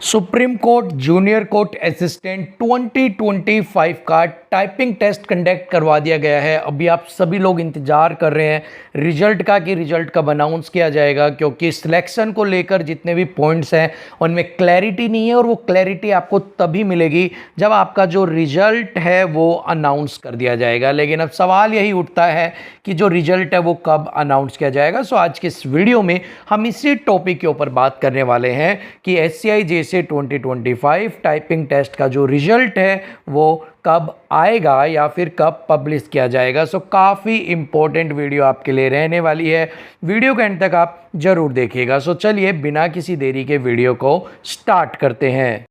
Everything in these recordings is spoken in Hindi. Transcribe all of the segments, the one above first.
Supreme court junior court assistant 2025 का टाइपिंग टेस्ट कंडक्ट करवा दिया गया है। अभी आप सभी लोग इंतज़ार कर रहे हैं रिजल्ट का कि रिजल्ट कब अनाउंस किया जाएगा, क्योंकि सिलेक्शन को लेकर जितने भी पॉइंट्स हैं उनमें क्लैरिटी नहीं है और वो क्लैरिटी आपको तभी मिलेगी जब आपका जो रिजल्ट है वो अनाउंस कर दिया जाएगा। लेकिन अब सवाल यही उठता है कि जो रिजल्ट है वो कब अनाउंस किया जाएगा। सो आज के इस वीडियो में हम इसी टॉपिक के ऊपर बात करने वाले हैं कि SCI JC 2025 टाइपिंग टेस्ट का जो रिजल्ट है वो कब आएगा या फिर कब पब्लिश किया जाएगा। सो काफ़ी इंपॉर्टेंट वीडियो आपके लिए रहने वाली है। वीडियो के एंड तक आप ज़रूर देखिएगा। सो चलिए बिना किसी देरी के वीडियो को स्टार्ट करते हैं।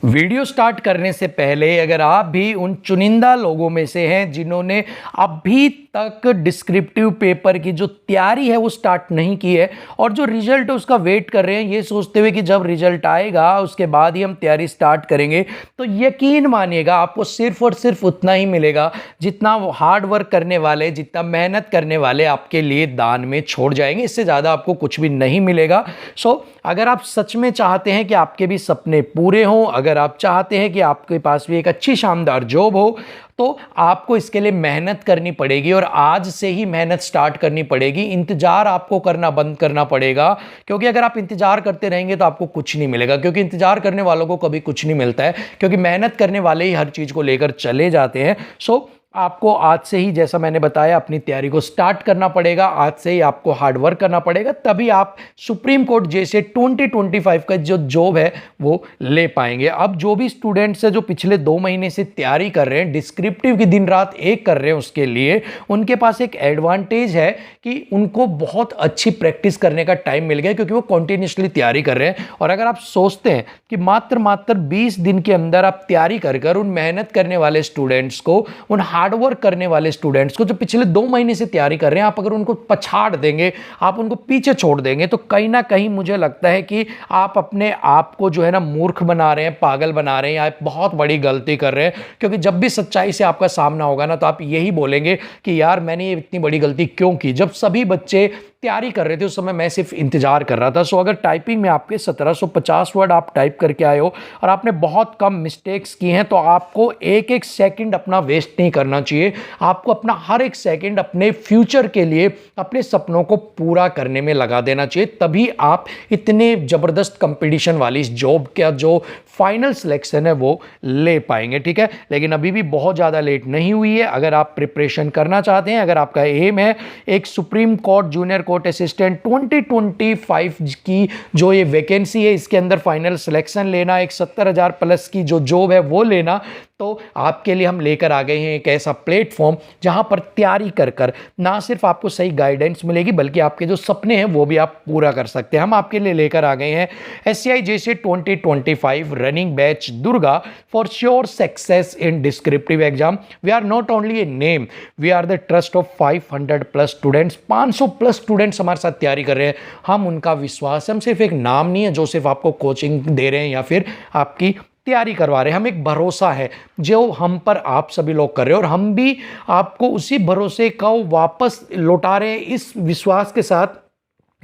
वीडियो स्टार्ट करने से पहले अगर आप भी उन चुनिंदा लोगों में से हैं जिन्होंने अभी तक डिस्क्रिप्टिव पेपर की जो तैयारी है वो स्टार्ट नहीं की है और जो रिजल्ट है उसका वेट कर रहे हैं ये सोचते हुए कि जब रिजल्ट आएगा उसके बाद ही हम तैयारी स्टार्ट करेंगे, तो यकीन मानिएगा आपको सिर्फ और सिर्फ उतना ही मिलेगा जितना वो हार्ड वर्क करने वाले, जितना मेहनत करने वाले आपके लिए दान में छोड़ जाएंगे। इससे ज़्यादा आपको कुछ भी नहीं मिलेगा। सो अगर आप सच में चाहते हैं कि आपके भी सपने पूरे हों, अगर आप चाहते हैं कि आपके पास भी एक अच्छी शानदार जॉब हो, तो आपको इसके लिए मेहनत करनी पड़ेगी और आज से ही मेहनत स्टार्ट करनी पड़ेगी। इंतजार आपको करना बंद करना पड़ेगा, क्योंकि अगर आप इंतजार करते रहेंगे तो आपको कुछ नहीं मिलेगा, क्योंकि इंतजार करने वालों को कभी कुछ नहीं मिलता है, क्योंकि मेहनत करने वाले ही हर चीज़ को लेकर चले जाते हैं। सो आपको आज से ही, जैसा मैंने बताया, अपनी तैयारी को स्टार्ट करना पड़ेगा। आज से ही आपको हार्ड वर्क करना पड़ेगा, तभी आप सुप्रीम कोर्ट जैसे 2025 का जो जॉब है वो ले पाएंगे। अब जो भी स्टूडेंट्स हैं जो पिछले 2 महीने से तैयारी कर रहे हैं, डिस्क्रिप्टिव की दिन रात एक कर रहे हैं, उसके लिए उनके पास एक एडवांटेज है कि उनको बहुत अच्छी प्रैक्टिस करने का टाइम मिल गया, क्योंकि वो कंटिन्यूसली तैयारी कर रहे हैं। और अगर आप सोचते हैं कि मात्र 20 दिन के अंदर आप तैयारी कर उन मेहनत करने वाले स्टूडेंट्स को, उन हार्डवर्क करने वाले स्टूडेंट्स को जो पिछले 2 महीने से तैयारी कर रहे हैं, आप अगर उनको पछाड़ देंगे, आप उनको पीछे छोड़ देंगे, तो कहीं ना कहीं मुझे लगता है कि आप अपने आप को जो है ना मूर्ख बना रहे हैं, पागल बना रहे हैं, या बहुत बड़ी गलती कर रहे हैं। क्योंकि जब भी सच्चाई से आपका सामना होगा ना, तो आप यही बोलेंगे कि यार मैंने ये इतनी बड़ी गलती क्यों की। जब सभी बच्चे तैयारी कर रहे थे उस समय मैं सिर्फ इंतजार कर रहा था। सो अगर टाइपिंग में आपके 1750 वर्ड आप टाइप करके आए हो और आपने बहुत कम मिस्टेक्स की हैं, तो आपको एक एक सेकंड अपना वेस्ट नहीं करना चाहिए। आपको अपना हर एक सेकंड अपने फ्यूचर के लिए, अपने सपनों को पूरा करने में लगा देना चाहिए। तभी आप इतने ज़बरदस्त कंपटीशन वाली इस जॉब का जो फाइनल सिलेक्शन है वो ले पाएंगे, ठीक है। लेकिन अभी भी बहुत ज़्यादा लेट नहीं हुई है। अगर आप प्रिपरेशन करना चाहते हैं, अगर आपका एम है एक supreme court junior court assistant 2025 की जो ये वैकेंसी है इसके अंदर फाइनल सिलेक्शन लेना, एक 70,000 प्लस की जो जॉब है वो लेना, तो आपके लिए हम लेकर आ गए हैं एक ऐसा प्लेटफॉर्म जहां पर तैयारी कर ना सिर्फ आपको सही गाइडेंस मिलेगी, बल्कि आपके जो सपने हैं वो भी आप पूरा कर सकते हैं। हम आपके लिए लेकर आ गए हैं SCI JC 2025 running batch Durga for sure success in descriptive exam. We are not only a name, we are the trust of 500 plus students. 500 plus students हमारे साथ तैयारी कर रहे हैं। हम उनका विश्वास, हम सिर्फ एक नाम नहीं है जो सिर्फ आपको कोचिंग दे रहे हैं या फिर आपकी तैयारी करवा रहे हैं। हम एक भरोसा है जो हम पर आप सभी लोग कर रहे हैं और हम भी आपको उसी भरोसे को वापस लौटा रहे हैं इस विश्वास के साथ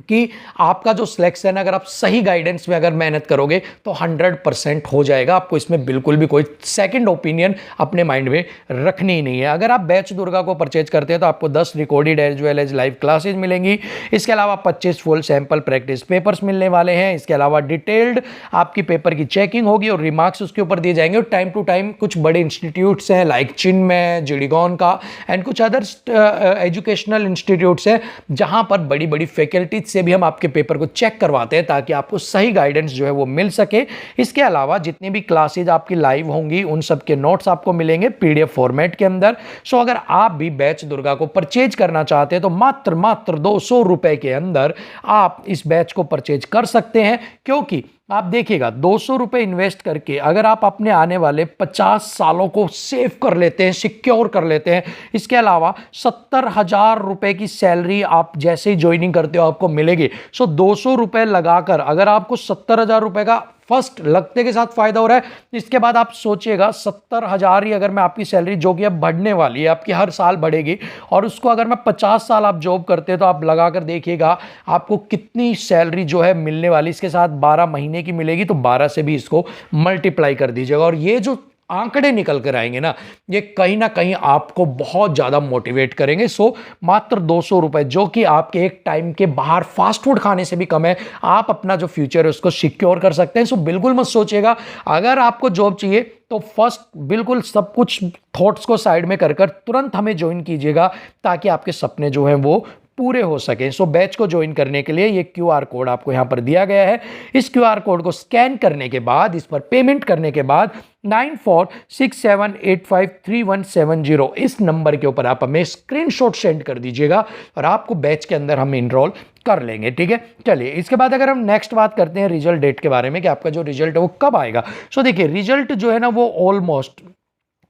कि आपका जो सिलेक्शन है, अगर आप सही गाइडेंस में अगर मेहनत करोगे तो 100% हो जाएगा। आपको इसमें बिल्कुल भी कोई सेकंड ओपिनियन अपने माइंड में रखनी ही नहीं है। अगर आप बैच दुर्गा को परचेज करते हैं तो आपको 10 recorded as well as live classes मिलेंगी। इसके अलावा 25 फुल सैंपल प्रैक्टिस पेपर्स मिलने वाले हैं। इसके अलावा डिटेल्ड आपकी पेपर की चेकिंग होगी और रिमार्क्स उसके ऊपर दिए जाएंगे। और टाइम टू टाइम कुछ बड़े इंस्टीट्यूट्स हैं लाइक चिन्मय, जिडिगॉन का एंड कुछ अदर एजुकेशनल इंस्टीट्यूट्स हैं जहां पर बड़ी बड़ी फैकल्टी से भी हम आपके पेपर को चेक करवाते हैं ताकि आपको सही गाइडेंस जो है वो मिल सके। इसके अलावा जितनी भी क्लासेज आपकी लाइव होंगी उन सब के नोट्स आपको मिलेंगे PDF फॉर्मेट के अंदर। सो अगर आप भी बैच दुर्गा को परचेज करना चाहते हैं तो मात्र 200 रुपए के अंदर आप इस बैच को परचेज कर सकते हैं। क्योंकि आप देखिएगा 200 रुपए इन्वेस्ट करके अगर आप अपने आने वाले 50 सालों को सेव कर लेते हैं, सिक्योर कर लेते हैं, इसके अलावा 70,000 रुपए की सैलरी आप जैसे ही ज्वाइनिंग करते हो आपको मिलेगी। सो 200 रुपए लगाकर अगर आपको 70,000 रुपए का फर्स्ट लगते के साथ फायदा हो रहा है। इसके बाद आप सोचिएगा 70,000 ही अगर मैं आपकी सैलरी जो कि अब बढ़ने वाली है, आपकी हर साल बढ़ेगी, और उसको अगर मैं 50 साल आप जॉब करते हैं तो आप लगा कर देखिएगा आपको कितनी सैलरी जो है मिलने वाली। इसके साथ 12 महीने की मिलेगी, तो 12 से भी इसको मल्टीप्लाई कर दीजिएगा, और ये जो आंकड़े निकल कर आएंगे ना, ये कहीं ना कहीं आपको बहुत ज़्यादा मोटिवेट करेंगे। सो मात्र 200 रुपए, जो कि आपके एक टाइम के बाहर फास्ट फूड खाने से भी कम है, आप अपना जो फ्यूचर है उसको सिक्योर कर सकते हैं। सो बिल्कुल मत सोचिएगा, अगर आपको जॉब चाहिए तो फर्स्ट बिल्कुल सब कुछ थॉट्स को साइड में कर तुरंत हमें ज्वाइन कीजिएगा, ताकि आपके सपने जो हैं वो पूरे हो सकें। सो बैच को ज्वाइन करने के लिए ये क्यूआर कोड आपको यहाँ पर दिया गया है। इस क्यूआर कोड को स्कैन करने के बाद, इस पर पेमेंट करने के बाद 9467853170 इस नंबर के ऊपर आप हमें स्क्रीनशॉट सेंड कर दीजिएगा, और आपको बैच के अंदर हम इनरोल कर लेंगे। ठीक है, चलिए इसके बाद अगर हम नेक्स्ट बात करते हैं रिजल्ट डेट के बारे में, कि आपका जो रिजल्ट है वो कब आएगा। सो देखिए, रिजल्ट जो है ना वो ऑलमोस्ट,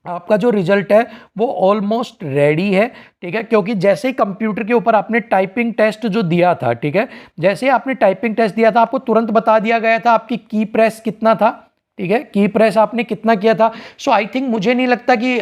आपका जो रिजल्ट है वो ऑलमोस्ट रेडी है। ठीक है, क्योंकि जैसे ही कंप्यूटर के ऊपर आपने टाइपिंग टेस्ट जो दिया था, ठीक है, जैसे ही आपने टाइपिंग टेस्ट दिया था, आपको तुरंत बता दिया गया था आपकी की प्रेस कितना था। ठीक है, की प्रेस आपने कितना किया था। सो आई थिंक, मुझे नहीं लगता कि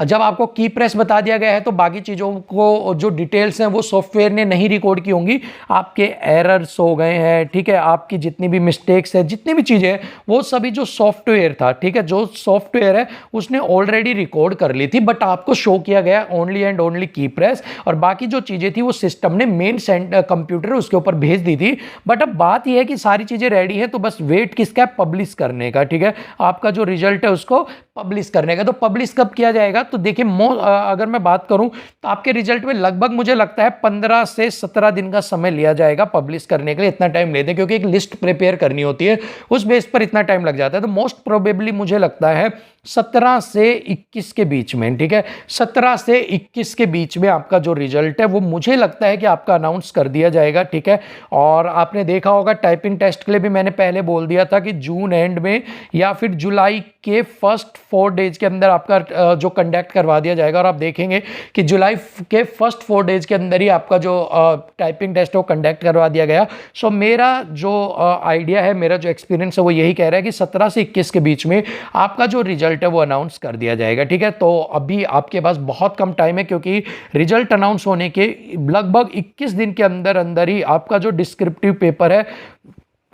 जब आपको की प्रेस बता दिया गया है तो बाकी चीज़ों को जो डिटेल्स हैं वो सॉफ्टवेयर ने नहीं रिकॉर्ड की होंगी। आपके एरर्स हो गए हैं, ठीक है, आपकी जितनी भी मिस्टेक्स है, जितनी भी चीज़ें हैं, वो सभी जो सॉफ्टवेयर था, ठीक है, जो सॉफ्टवेयर है उसने ऑलरेडी रिकॉर्ड कर ली थी, बट आपको शो किया गया ओनली एंड ओनली की प्रेस, और बाकी जो चीज़ें थी वो सिस्टम ने मेन कंप्यूटर उसके ऊपर भेज दी थी। बट अब बात यह है कि सारी चीज़ें रेडी है, तो बस वेट किसका, पब्लिश करने का। ठीक है, आपका जो रिजल्ट है उसको पब्लिश करने का। तो पब्लिश कब किया जाएगा, तो देखिए अगर मैं बात करूं तो आपके रिजल्ट में लगभग मुझे लगता है 15 से 17 दिन का समय लिया जाएगा पब्लिश करने के लिए। इतना टाइम लेते हैं क्योंकि एक लिस्ट प्रिपेयर करनी होती है, उस बेस पर इतना टाइम लग जाता है। तो मोस्ट प्रोबेबली मुझे लगता है 17 से 21 के बीच में, ठीक है, 17 से 21 के बीच में आपका जो रिजल्ट है वो मुझे लगता है कि आपका अनाउंस कर दिया जाएगा। ठीक है, और आपने देखा होगा टाइपिंग टेस्ट के लिए भी मैंने पहले बोल दिया था कि जून एंड में या फिर जुलाई के फर्स्ट 4 डेज के अंदर आपका जो कंडक्ट करवा दिया जाएगा, और आप देखेंगे कि जुलाई के फर्स्ट 4 डेज के अंदर ही आपका जो टाइपिंग टेस्ट है वो कंडक्ट करवा दिया गया। सो मेरा जो आइडिया है, मेरा जो एक्सपीरियंस है वो यही कह रहा है कि 17 से 21 के बीच में आपका जो रिजल्ट है वो अनाउंस कर दिया जाएगा। ठीक है, तो अभी आपके पास बहुत कम टाइम है, क्योंकि रिजल्ट अनाउंस होने के लगभग 21 दिन के अंदर अंदर ही आपका जो डिस्क्रिप्टिव पेपर है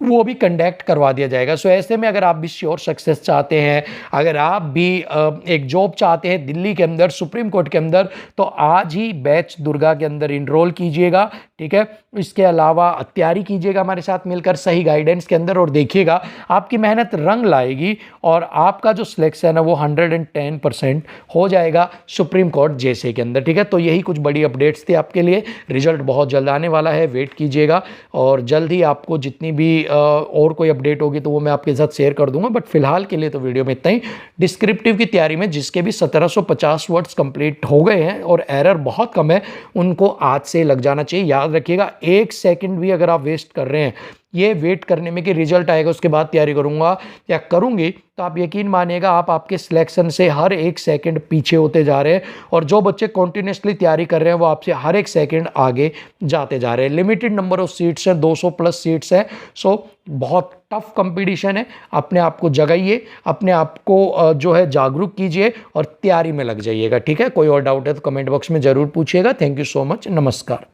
वो भी कंडक्ट करवा दिया जाएगा। सो ऐसे में अगर आप भी श्योर सक्सेस चाहते हैं, अगर आप भी एक जॉब चाहते हैं दिल्ली के अंदर, सुप्रीम कोर्ट के अंदर, तो आज ही बैच दुर्गा के अंदर इनरोल कीजिएगा। ठीक है, इसके अलावा तैयारी कीजिएगा हमारे साथ मिलकर सही गाइडेंस के अंदर, और देखिएगा आपकी मेहनत रंग लाएगी और आपका जो सिलेक्शन है वो 110% हो जाएगा सुप्रीम कोर्ट जैसे के अंदर। ठीक है, तो यही कुछ बड़ी अपडेट्स थी आपके लिए। रिजल्ट बहुत जल्द आने वाला है, वेट कीजिएगा, और जल्द ही आपको जितनी भी और कोई अपडेट होगी तो वो मैं आपके साथ शेयर कर दूंगा। बट फिलहाल के लिए तो वीडियो में इतना ही। डिस्क्रिप्टिव की तैयारी में जिसके भी 1750 वर्ड्स कंप्लीट हो गए हैं और एरर बहुत कम है, उनको आज से लग जाना चाहिए। याद रखिएगा, 1 सेकंड भी अगर आप वेस्ट कर रहे हैं ये वेट करने में कि रिजल्ट आएगा उसके बाद तैयारी करूंगा या करूंगी, तो आप यकीन मानिएगा आप आपके सिलेक्शन से हर 1 सेकंड पीछे होते जा रहे हैं, और जो बच्चे कॉन्टिन्यूसली तैयारी कर रहे हैं वो आपसे हर 1 सेकंड आगे जाते जा रहे हैं। लिमिटेड नंबर ऑफ सीट्स हैं, 200 प्लस सीट्स हैं। सो बहुत टफ कंपटीशन है। अपने आप को जगाइए, अपने आप को जो है जागरूक कीजिए और तैयारी में लग जाइएगा। ठीक है, कोई और डाउट है तो कमेंट बॉक्स में जरूर पूछिएगा। थैंक यू सो मच, नमस्कार।